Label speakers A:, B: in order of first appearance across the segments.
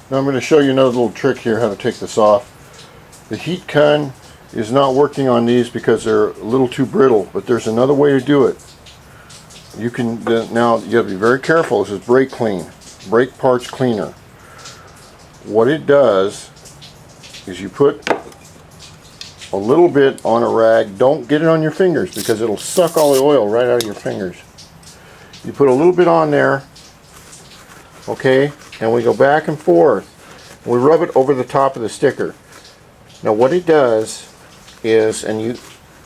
A: Now I'm going to show you another little trick here how to take this off. The heat gun is not working on these because they're a little too brittle, but there's another way to do it. You can now you got to be very careful. This is brake clean, brake parts cleaner. What it does is you put a little bit on a rag. Don't get it on your fingers because it'll suck all the oil right out of your fingers. You put a little bit on there, okay, and we go back and forth. We rub it over the top of the sticker. Now what it does is, and you,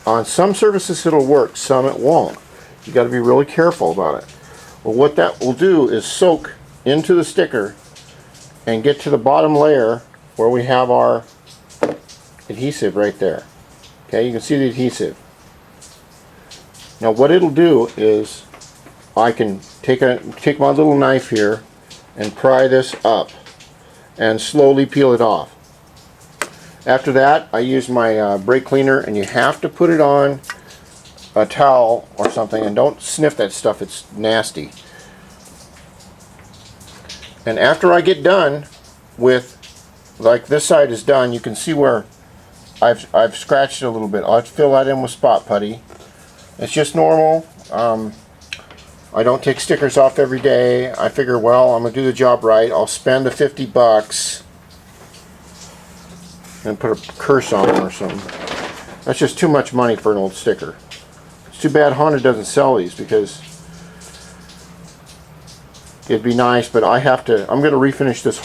A: on some surfaces it'll work, some it won't. You got to be really careful about it. Well, what that will do is soak into the sticker and get to the bottom layer where we have our adhesive right there. Okay, you can see the adhesive. Now what it'll do is I can take my little knife here and pry this up and slowly peel it off. After that, I use my brake cleaner, and you have to put it on a towel or something, and don't sniff that stuff, it's nasty. And after I get done with, like this side is done, you can see where I've scratched it a little bit. I'll fill that in with spot putty. It's just normal. I don't take stickers off every day. I figure, well, I'm going to do the job right. I'll spend the 50 bucks and put a curse on them or something. That's just too much money for an old sticker. It's too bad Honda doesn't sell these, because it'd be nice, but I'm going to refinish this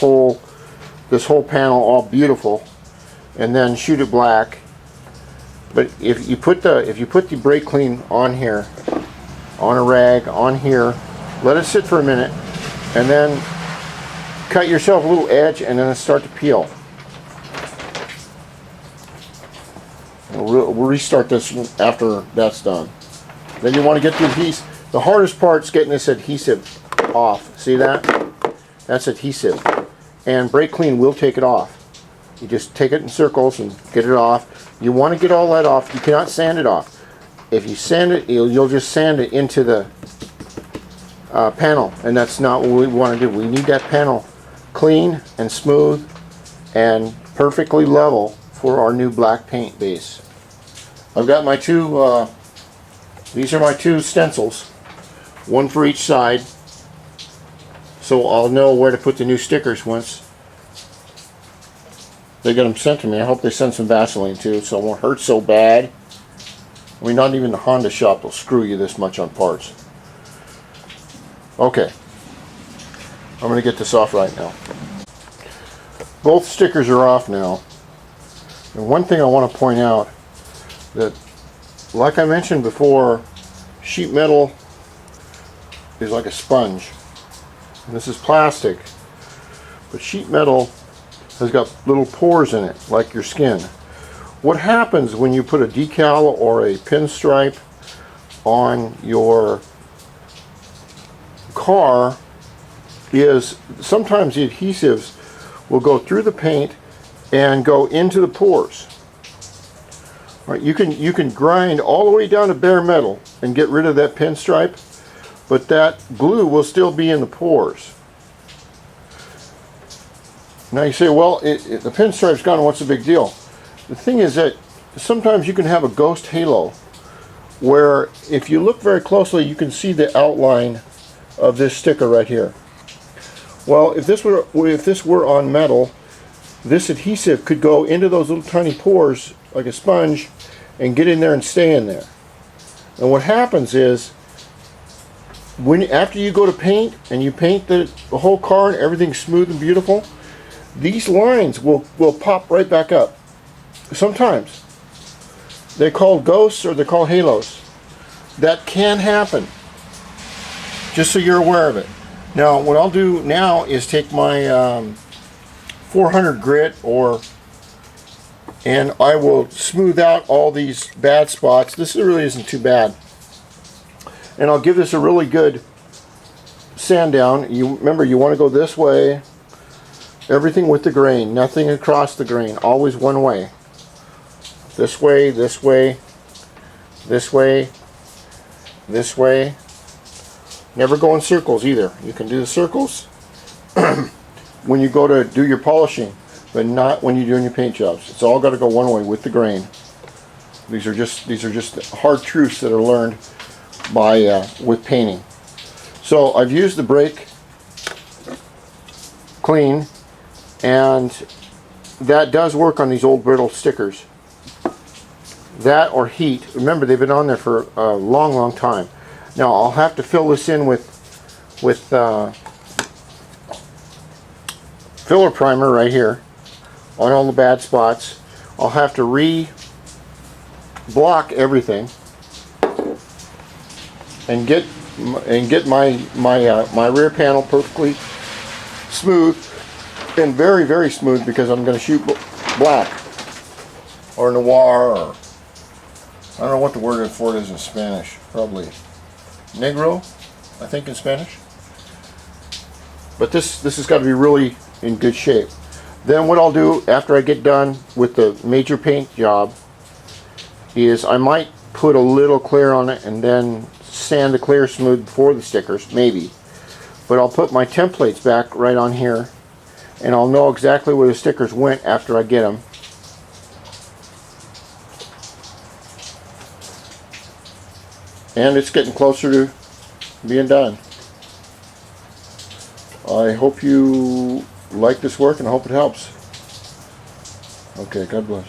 A: whole panel all beautiful and then shoot it black. But if you put the brake clean on here, on a rag, on here, let it sit for a minute, and then cut yourself a little edge, and then start to peel. We'll restart this after that's done. Then you want to get the adhesive. The hardest part is getting this adhesive off. See that? That's adhesive. And brake clean will take it off. You just take it in circles and get it off. You want to get all that off. You cannot sand it off. If you sand it, you'll just sand it into the panel, and that's not what we want to do. We need that panel clean and smooth and perfectly level for our new black paint base. I've got my two, these are my two stencils, one for each side, so I'll know where to put the new stickers once they get them sent to me. I hope they send some Vaseline too, so it won't hurt so bad. I mean, not even the Honda shop will screw you this much on parts. Okay, I'm going to get this off right now. Both stickers are off now. And one thing I want to point out, that like I mentioned before, sheet metal is like a sponge. And this is plastic, but sheet metal has got little pores in it, like your skin. What happens when you put a decal or a pinstripe on your car is sometimes the adhesives will go through the paint and go into the pores. Right, you can grind all the way down to bare metal and get rid of that pinstripe, but that glue will still be in the pores. Now you say, well, the pinstripe's gone, what's the big deal? The thing is that sometimes you can have a ghost halo where if you look very closely you can see the outline of this sticker right here. Well, if this were on metal, this adhesive could go into those little tiny pores like a sponge and get in there and stay in there. And what happens is, after you go to paint and you paint the whole car and everything's smooth and beautiful, these lines will pop right back up. Sometimes. They're called ghosts or they're called halos. That can happen. Just so you're aware of it. Now, what I'll do now is take my 400 grit, and I will smooth out all these bad spots. This really isn't too bad. And I'll give this a really good sand down. Remember, you want to go this way. Everything with the grain, nothing across the grain, always one way. This way, this way, this way, this way. Never go in circles either. You can do the circles. when you go to do your polishing, but not when you're doing your paint jobs. It's all got to go one way with the grain. These are just hard truths that are learned by with painting. So I've used the brake clean, and that does work on these old brittle stickers. That or heat. Remember, they've been on there for a long time. Now I'll have to fill this in with filler primer right here on all the bad spots. I'll have to block everything and get my rear panel perfectly smooth, and very smooth, because I'm going to shoot black or noir, or I don't know what the word for it is in Spanish. Probably negro, I think, in Spanish. But this has got to be really in good shape. Then what I'll do after I get done with the major paint job is I might put a little clear on it and then sand the clear smooth before the stickers, maybe. But I'll put my templates back right on here, and I'll know exactly where the stickers went after I get them. And it's getting closer to being done. I hope you like this work, and I hope it helps. Okay, God bless.